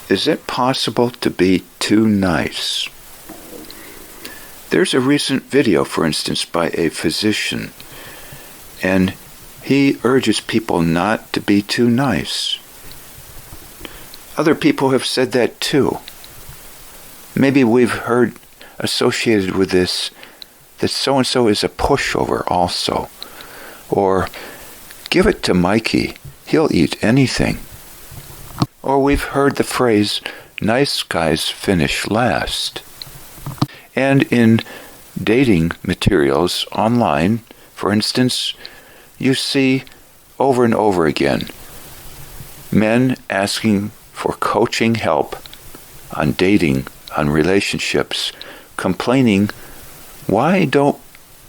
Is it possible to be too nice? There's a recent video, for instance, by a physician, and he urges people not to be too nice. Other people have said that too. Maybe we've heard associated with this that so-and-so is a pushover also. Or, give it to Mikey, he'll eat anything. Or we've heard the phrase, nice guys finish last. And in dating materials online, for instance, you see over and over again men asking for coaching help on dating, on relationships, complaining, why don't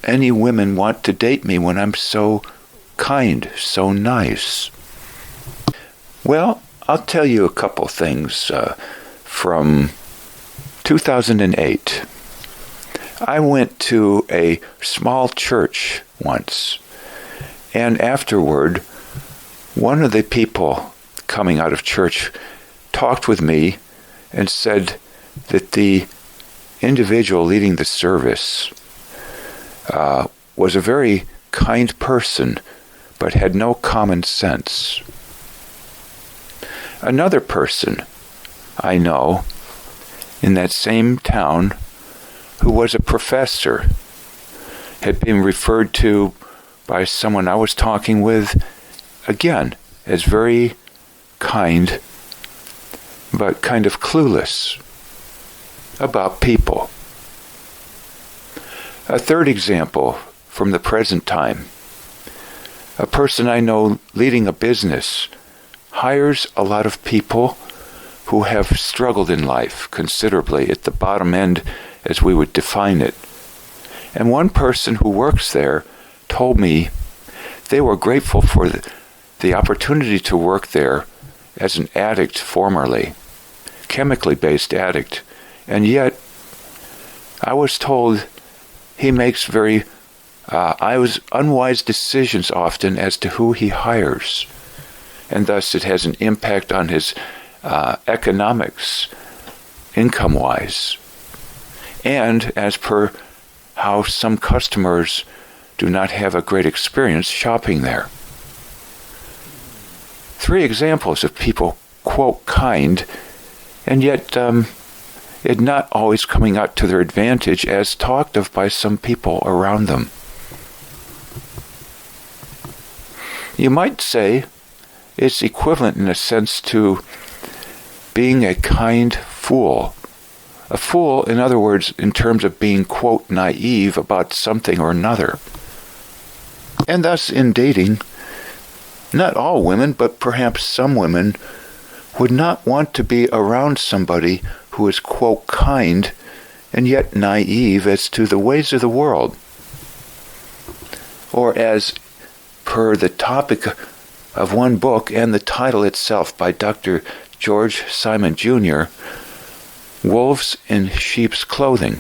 any women want to date me when I'm so kind, so nice? Well, I'll tell you a couple things from 2008. I went to a small church once, and afterward, one of the people coming out of church talked with me and said that the individual leading the service was a very kind person, but had no common sense. Another person I know in that same town who was a professor had been referred to by someone I was talking with, again, as very kind, but kind of clueless about people. A third example from the present time. A person I know leading a business hires a lot of people who have struggled in life considerably at the bottom end as we would define it. And one person who works there told me they were grateful for the opportunity to work there as an addict formerly, chemically based addict, and yet I was told he makes very unwise decisions often as to who he hires, and thus it has an impact on his economics, income-wise, and as per how some customers do not have a great experience shopping there. 3 examples of people, quote, kind, and yet it not always coming out to their advantage as talked of by some people around them. You might say it's equivalent in a sense to being a kind fool. A fool, in other words, in terms of being, quote, naive about something or another. And thus, in dating, not all women, but perhaps some women, would not want to be around somebody who is, quote, kind, and yet naive as to the ways of the world. Or as per the topic of one book and the title itself by Dr. George Simon Jr., Wolves in Sheep's Clothing.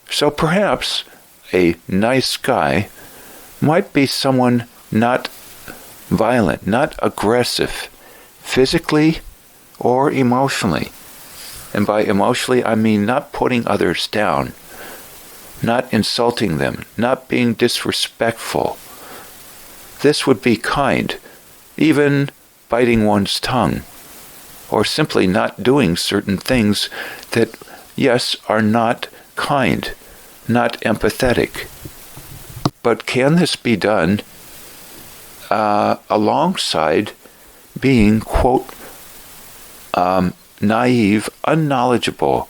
So perhaps a nice guy might be someone not violent, not aggressive, physically or emotionally. And by emotionally, I mean not putting others down, not insulting them, not being disrespectful. This would be kind, even biting one's tongue, or simply not doing certain things that, yes, are not kind, not empathetic. But can this be done alongside being, quote, naive, unknowledgeable,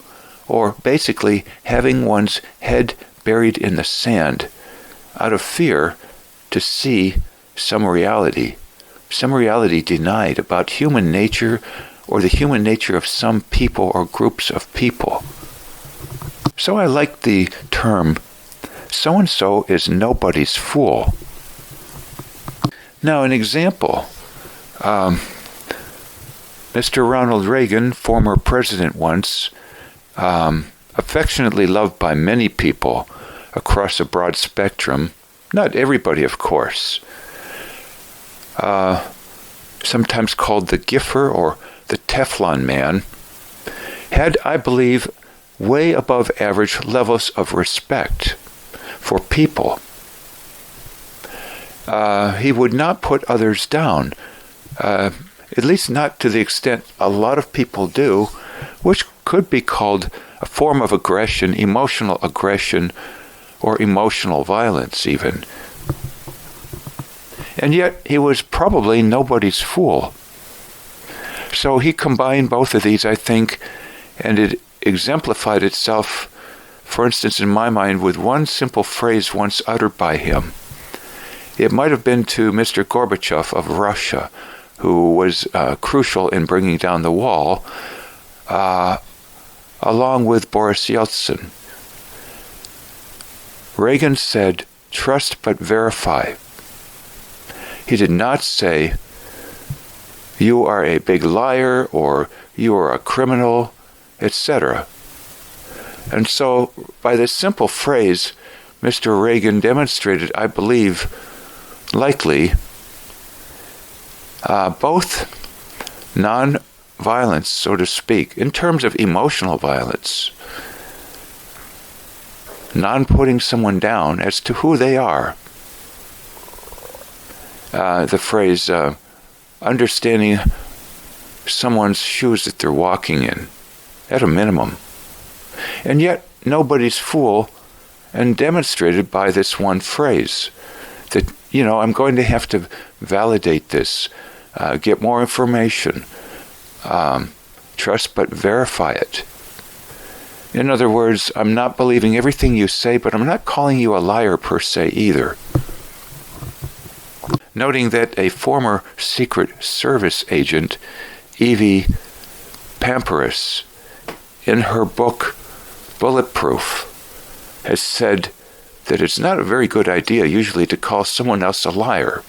or basically having one's head buried in the sand out of fear to see some reality denied about human nature or the human nature of some people or groups of people. So I like the term, so-and-so is nobody's fool. Now, an example. Mr. Ronald Reagan, former president once, affectionately loved by many people across a broad spectrum, not everybody, of course, sometimes called the giffer or the Teflon Man, had, I believe, way above average levels of respect for people. He would not put others down, at least not to the extent a lot of people do, which could be called a form of aggression, emotional aggression, or emotional violence even. And yet he was probably nobody's fool. So he combined both of these, I think, and it exemplified itself, for instance, in my mind, with one simple phrase once uttered by him. It might have been to Mr. Gorbachev of Russia, who was crucial in bringing down the wall, along with Boris Yeltsin. Reagan said, "Trust but verify." He did not say, "You are a big liar," or "You are a criminal," etc. And so, by this simple phrase, Mr. Reagan demonstrated, I believe, likely, both non-violence, so to speak, in terms of emotional violence, non-putting someone down as to who they are. The phrase, understanding someone's shoes that they're walking in, at a minimum. And yet, nobody's fool, and demonstrated by this one phrase, that, I'm going to have to validate this, get more information, trust but verify it. In other words, I'm not believing everything you say, but I'm not calling you a liar per se either. Noting that a former Secret Service agent, Evie Pamperis, in her book Bulletproof, has said that it's not a very good idea usually to call someone else a liar.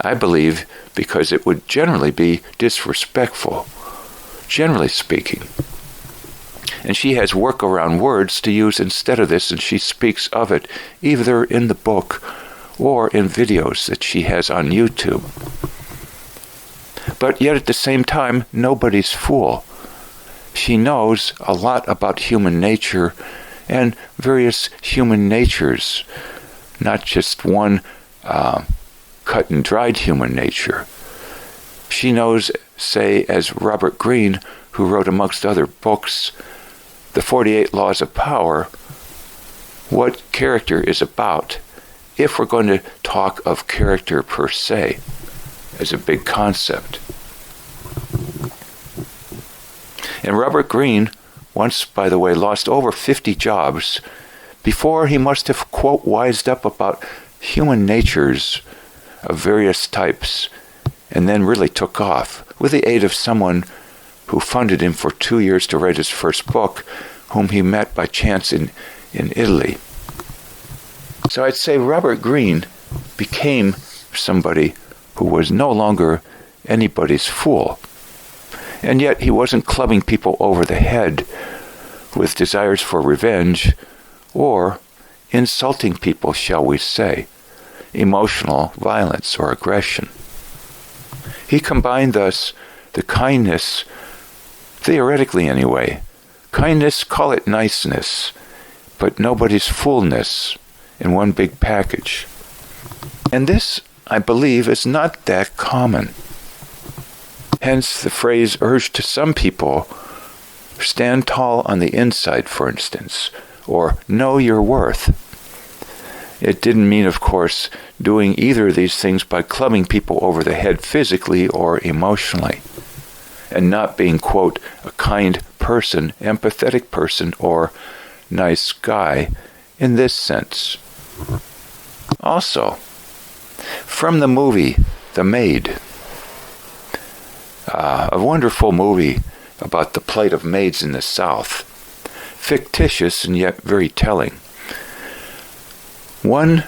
I believe because it would generally be disrespectful, generally speaking. And she has workaround words to use instead of this, and she speaks of it either in the book or in videos that she has on YouTube. But yet at the same time, nobody's fool. She knows a lot about human nature and various human natures, not just one cut and dried human nature. She knows, say, as Robert Greene, who wrote amongst other books, The 48 Laws of Power, what character is about, if we're going to talk of character per se, as a big concept. And Robert Greene once, by the way, lost over 50 jobs before he must have, quote, wised up about human natures of various types, and then really took off with the aid of someone who funded him for 2 years to write his first book, whom he met by chance in Italy. So I'd say Robert Greene became somebody who was no longer anybody's fool. And yet he wasn't clubbing people over the head with desires for revenge or insulting people, shall we say, emotional violence or aggression. He combined thus the kindness, theoretically anyway, kindness, call it niceness, but nobody's foolness in one big package. And this, I believe, is not that common. Hence the phrase urged to some people, stand tall on the inside, for instance, or know your worth. It didn't mean, of course, doing either of these things by clubbing people over the head physically or emotionally, and not being, quote, a kind person, empathetic person, or nice guy in this sense. Also, from the movie The Maid, a wonderful movie about the plight of maids in the South, fictitious and yet very telling. One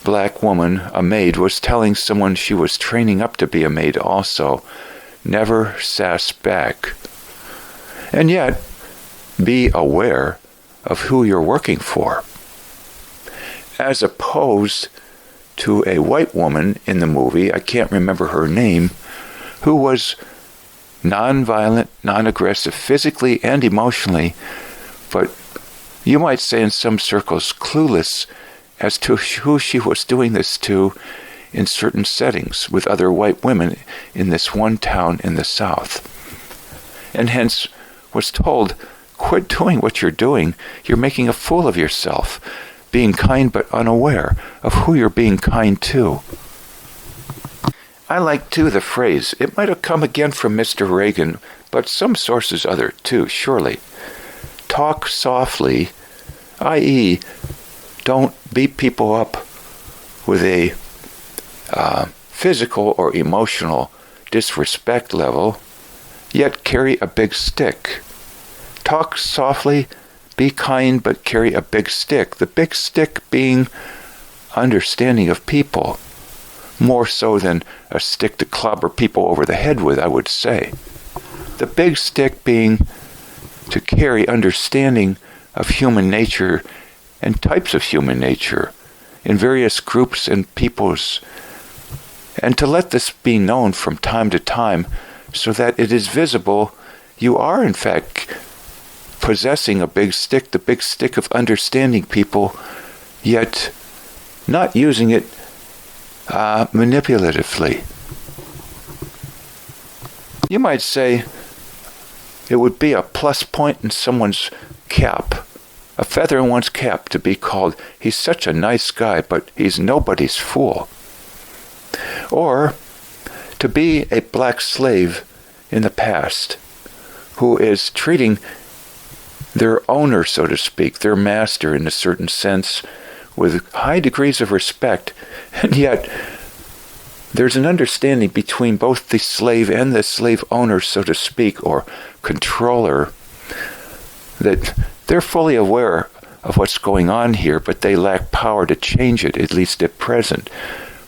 black woman, a maid, was telling someone she was training up to be a maid also, never sass back. And yet, be aware of who you're working for. As opposed to a white woman in the movie, I can't remember her name, who was non-violent, non-aggressive, physically and emotionally, but you might say in some circles clueless as to who she was doing this to in certain settings with other white women in this one town in the South. And hence was told, quit doing what you're doing. You're making a fool of yourself, being kind but unaware of who you're being kind to. I like, too, the phrase. It might have come again from Mr. Reagan, but some sources other, too, surely. Talk softly, i.e., don't beat people up with a physical or emotional disrespect level, yet carry a big stick. Talk softly, be kind, but carry a big stick. The big stick being understanding of people, more so than a stick to clobber people over the head with, I would say. The big stick being to carry understanding of human nature and types of human nature in various groups and peoples, and to let this be known from time to time so that it is visible you are in fact possessing a big stick, the big stick of understanding people, yet not using it manipulatively. You might say it would be a plus point in someone's cap, a feather in one's cap, to be called, he's such a nice guy, but he's nobody's fool. Or to be a black slave in the past who is treating their owner, so to speak, their master in a certain sense, with high degrees of respect, and yet there's an understanding between both the slave and the slave owner, so to speak, or controller, that they're fully aware of what's going on here, but they lack power to change it, at least at present,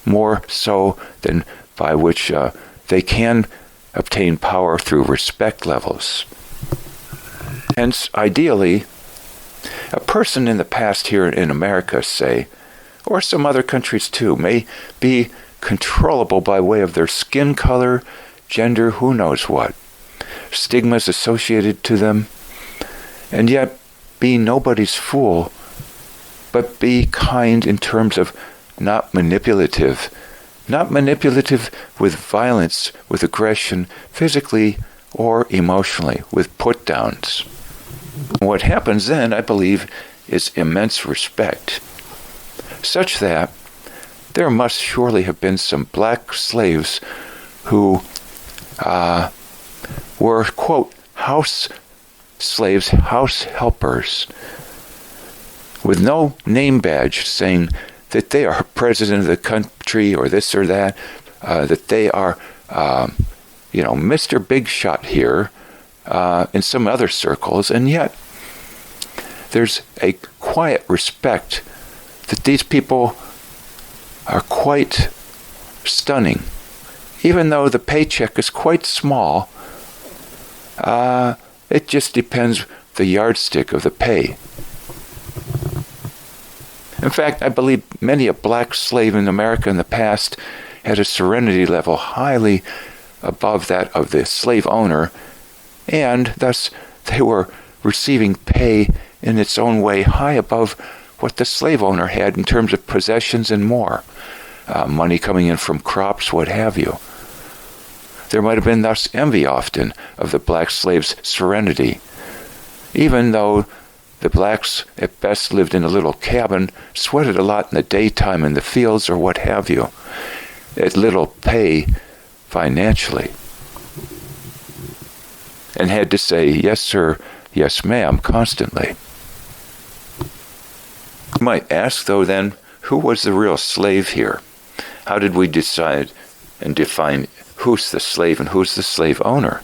more so than by which they can obtain power through respect levels. Hence, ideally, a person in the past here in America, say, or some other countries too, may be controllable by way of their skin color, gender, who knows what, stigmas associated to them, and yet be nobody's fool, but be kind in terms of not manipulative with violence, with aggression, physically or emotionally, with put-downs. What happens then, I believe, is immense respect, such that there must surely have been some black slaves who were, quote, house slaves, house helpers, with no name badge saying that they are president of the country or this or that, that they are, Mr. Big Shot here, in some other circles, and yet there's a quiet respect that these people are quite stunning. Even though the paycheck is quite small, it just depends the yardstick of the pay. In fact, I believe many a black slave in America in the past had a serenity level highly above that of the slave owner, and thus they were receiving pay in its own way high above what the slave owner had in terms of possessions and more, money coming in from crops, what have you. There might have been thus envy often of the black slave's serenity, even though the blacks at best lived in a little cabin, sweated a lot in the daytime in the fields or what have you, at little pay financially, and had to say, yes, sir, yes, ma'am, constantly. You might ask, though, then, who was the real slave here? How did we decide and define who's the slave and who's the slave owner?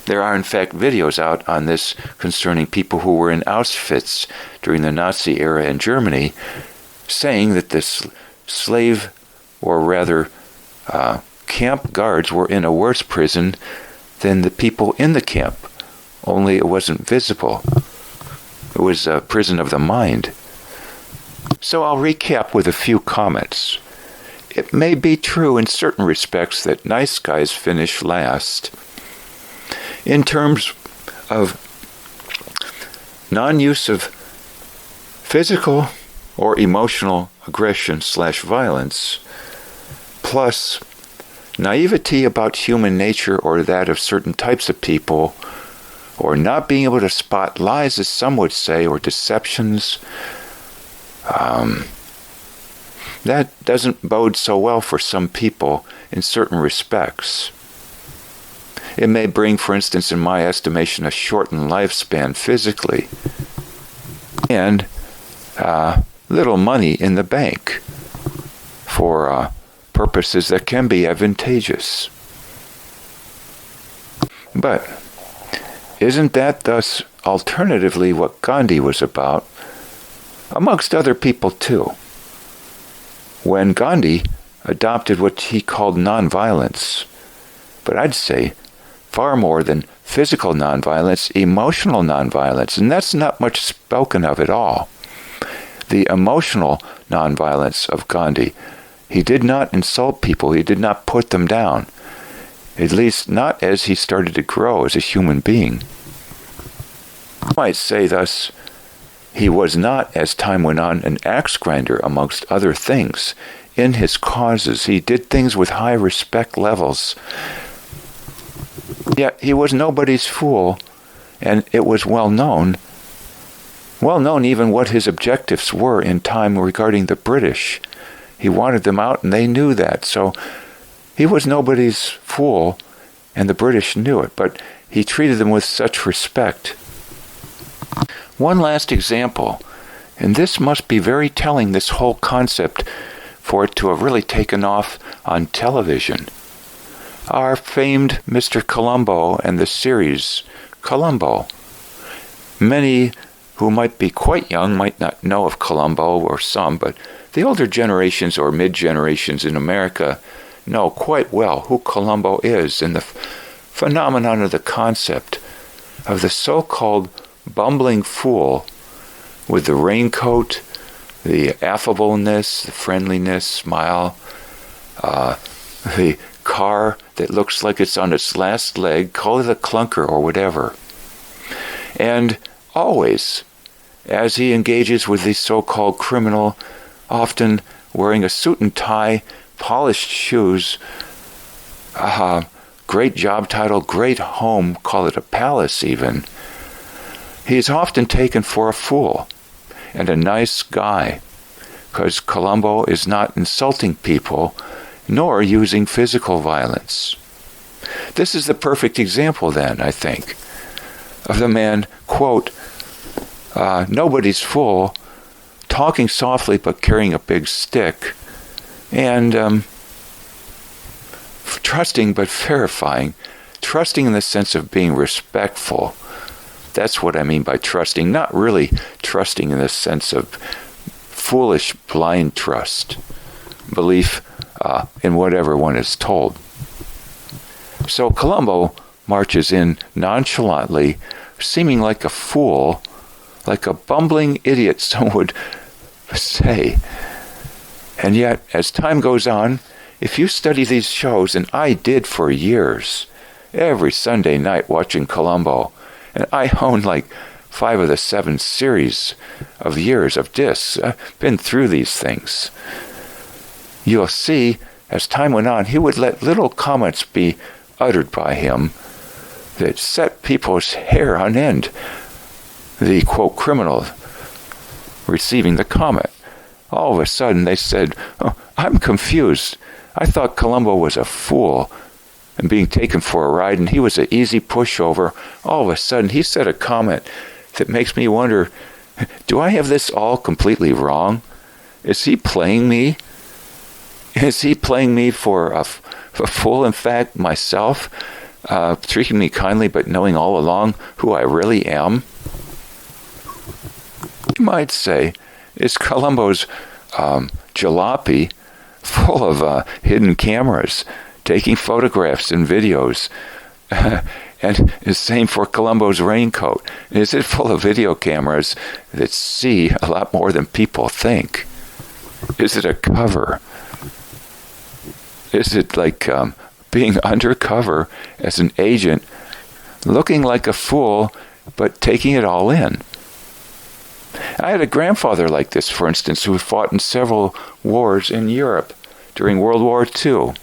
There are, in fact, videos out on this concerning people who were in Auschwitz during the Nazi era in Germany, saying that the slave, or rather camp guards, were in a worse prison than the people in the camp, only it wasn't visible. It was a prison of the mind. So I'll recap with a few comments. it may be true in certain respects that nice guys finish last. In terms of non-use of physical or emotional aggression/violence, plus naivety about human nature or that of certain types of people, or not being able to spot lies, as some would say, or deceptions, that doesn't bode so well for some people in certain respects. It may bring, for instance, in my estimation, a shortened lifespan physically, and little money in the bank for purposes that can be advantageous. But isn't that thus alternatively what Gandhi was about, amongst other people too? When Gandhi adopted what he called nonviolence, but I'd say far more than physical nonviolence, emotional nonviolence, and that's not much spoken of at all. The emotional nonviolence of Gandhi. He did not insult people. He did not put them down. At least not as he started to grow as a human being. I might say thus, he was not, as time went on, an axe grinder amongst other things. In his causes, he did things with high respect levels. Yet he was nobody's fool, and it was well known even what his objectives were in time regarding the British. He wanted them out, and they knew that. So he was nobody's fool, and the British knew it, but he treated them with such respect. One last example, and this must be very telling, this whole concept, for it to have really taken off on television. Our famed Mr. Columbo and the series Columbo. Many who might be quite young might not know of Columbo, or some, but the older generations or mid-generations in America know quite well who Columbo is and the phenomenon of the concept of the so-called bumbling fool with the raincoat, the affableness, the friendliness, smile, the car that looks like it's on its last leg, call it a clunker or whatever. And always, as he engages with the so-called criminal, often wearing a suit and tie, polished shoes, great job title, great home, call it a palace even, he is often taken for a fool and a nice guy, because Columbo is not insulting people, nor using physical violence. This is the perfect example, then, I think, of the man, quote, nobody's fool, talking softly but carrying a big stick, and trusting but verifying, trusting in the sense of being respectful. That's what I mean by trusting, not really trusting in the sense of foolish, blind trust, belief in whatever one is told. So Columbo marches in nonchalantly, seeming like a fool, like a bumbling idiot, some would say. And yet, as time goes on, if you study these shows, and I did for years, every Sunday night watching Columbo, and I own like 5 of the 7 series of years of discs. I've been through these things. You'll see, as time went on, he would let little comments be uttered by him that set people's hair on end. The, quote, criminal receiving the comment. All of a sudden they said, "Oh, I'm confused. I thought Columbo was a fool and being taken for a ride, and he was an easy pushover. All of a sudden he said a comment that makes me wonder, do I have this all completely wrong? Is he playing me? Is he playing me for a fool, in fact, myself, treating me kindly but knowing all along who I really am?" You might say, is Columbo's jalopy full of hidden cameras, taking photographs and videos? And the same for Columbo's raincoat. Is it full of video cameras that see a lot more than people think? Is it a cover? is it like being undercover as an agent, looking like a fool, but taking it all in? I had a grandfather like this, for instance, who fought in several wars in Europe during World War II.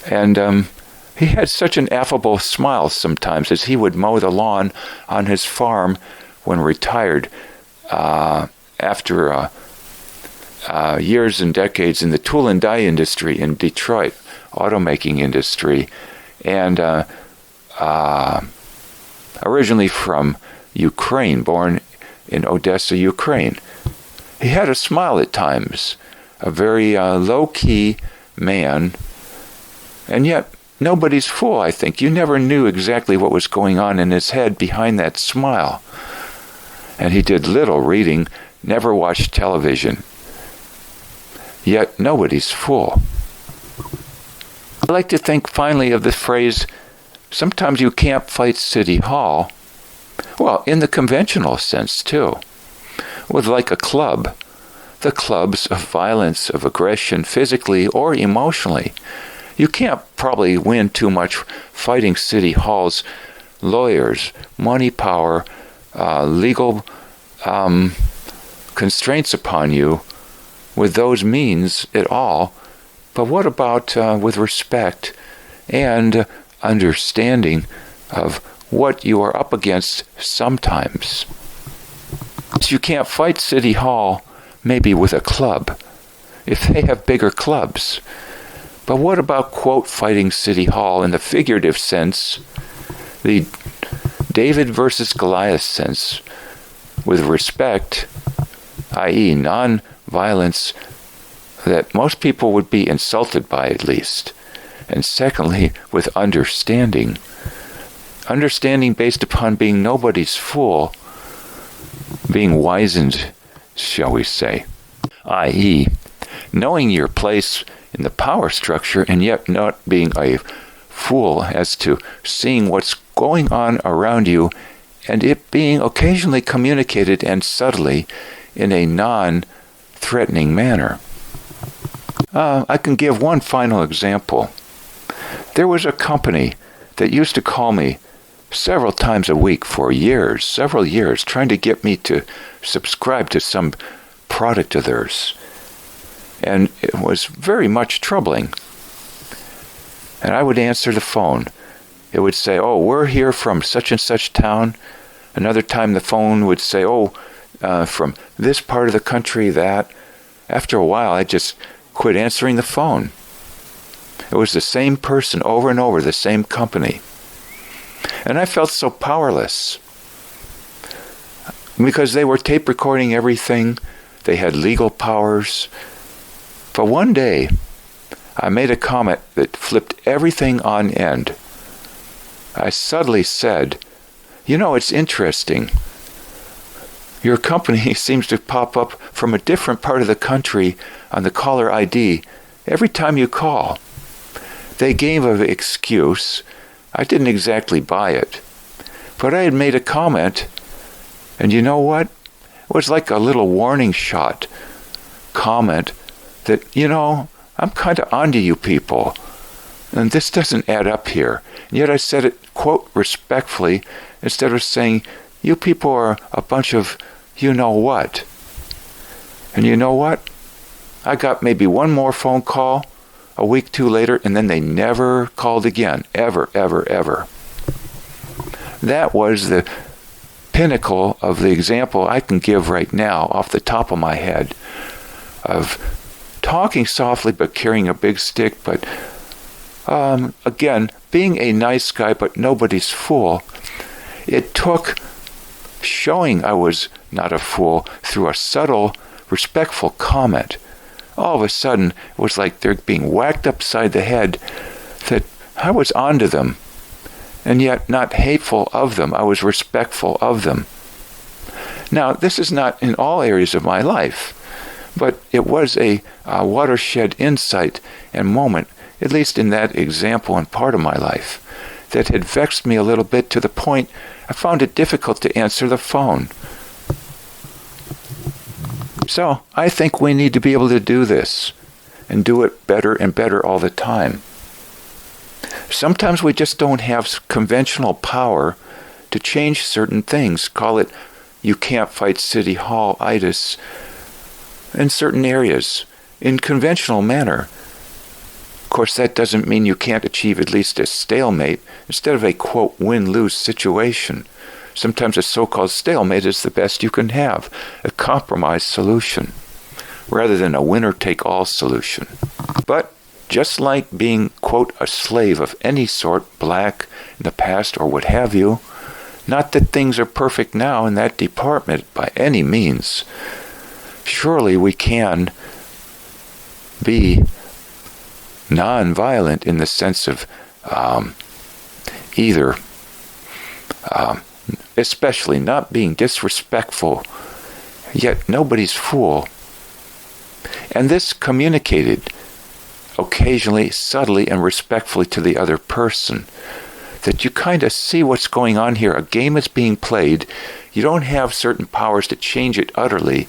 And he had such an affable smile sometimes as he would mow the lawn on his farm when retired after years and decades in the tool and die industry in Detroit, automaking industry, and originally from Ukraine, born in Odessa, Ukraine. He had a smile at times, a very low-key man, and yet nobody's fool, I think. You never knew exactly what was going on in his head behind that smile. And he did little reading, never watched television. Yet nobody's fool. I like to think finally of the phrase, sometimes you can't fight City Hall. Well, in the conventional sense, too. With like a club. The clubs of violence, of aggression, physically or emotionally. You can't probably win too much fighting City Hall's lawyers, money, power, legal constraints upon you with those means at all. But what about with respect and understanding of what you are up against sometimes? So you can't fight City Hall maybe with a club, if they have bigger clubs. But what about, quote, fighting City Hall in the figurative sense, the David versus Goliath sense, with respect, i.e. non-violence that most people would be insulted by at least, and secondly, with understanding. Understanding based upon being nobody's fool, being wizened, shall we say, i.e., knowing your place in the power structure and yet not being a fool as to seeing what's going on around you and it being occasionally communicated and subtly in a non-threatening manner. I can give one final example. There was a company that used to call me several times a week for years, several years, trying to get me to subscribe to some product of theirs. And it was very much troubling. And I would answer the phone. It would say, oh, we're here from such and such town. Another time the phone would say, from this part of the country, that. After a while, I just quit answering the phone. It was the same person over and over, the same company. And I felt so powerless. Because they were tape recording everything. They had legal powers. But one day, I made a comment that flipped everything on end. I subtly said, it's interesting. Your company seems to pop up from a different part of the country on the caller ID every time you call. They gave an excuse. I didn't exactly buy it. But I had made a comment, and you know what? It was like a little warning shot comment that, I'm kind of onto you people. And this doesn't add up here. And yet I said it, quote, respectfully, instead of saying, you people are a bunch of you-know-what. And you know what? I got maybe one more phone call a week, two later, and then they never called again. Ever, ever, ever. That was the pinnacle of the example I can give right now off the top of my head of talking softly but carrying a big stick, but again, being a nice guy but nobody's fool. It took showing I was not a fool through a subtle, respectful comment. All of a sudden, it was like they're being whacked upside the head that I was onto them, and yet not hateful of them. I was respectful of them. Now, this is not in all areas of my life, but it was a watershed insight and moment, at least in that example and part of my life, that had vexed me a little bit to the point I found it difficult to answer the phone. So I think we need to be able to do this. and do it better and better all the time. Sometimes we just don't have conventional power to change certain things. Call it you can't fight City Hall-itis in certain areas in conventional manner. Of course, that doesn't mean you can't achieve at least a stalemate instead of a, quote, win-lose situation. Sometimes a so-called stalemate is the best you can have, a compromise solution, rather than a winner-take-all solution. But just like being, quote, a slave of any sort, black, in the past, or what have you, not that things are perfect now in that department by any means. Surely we can be non-violent in the sense of either especially not being disrespectful, yet nobody's fool. And this communicated occasionally, subtly, and respectfully to the other person, that you kind of see what's going on here. A game is being played. You don't have certain powers to change it utterly,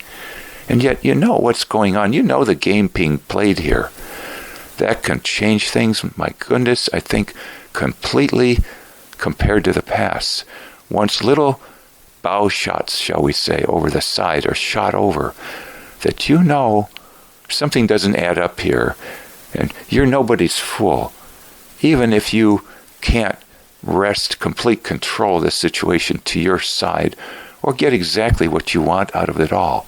and yet you know what's going on. You know the game being played here. That can change things, my goodness, I think, completely compared to the past. Once little bow shots, shall we say, over the side are shot over, that you know something doesn't add up here, and you're nobody's fool. Even if you can't wrest complete control of the situation to your side or get exactly what you want out of it all.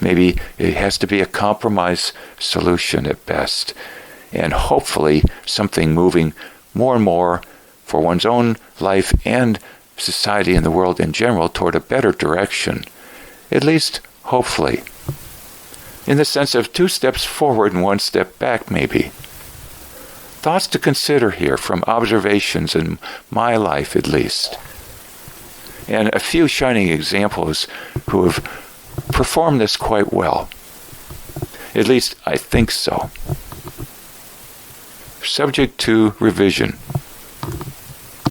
Maybe it has to be a compromise solution at best, and hopefully something moving more and more for one's own life and society and the world in general toward a better direction, at least hopefully, in the sense of 2 steps forward and 1 step back maybe. Thoughts to consider here from observations in my life at least, and a few shining examples who have performed this quite well. At least I think so. Subject to revision.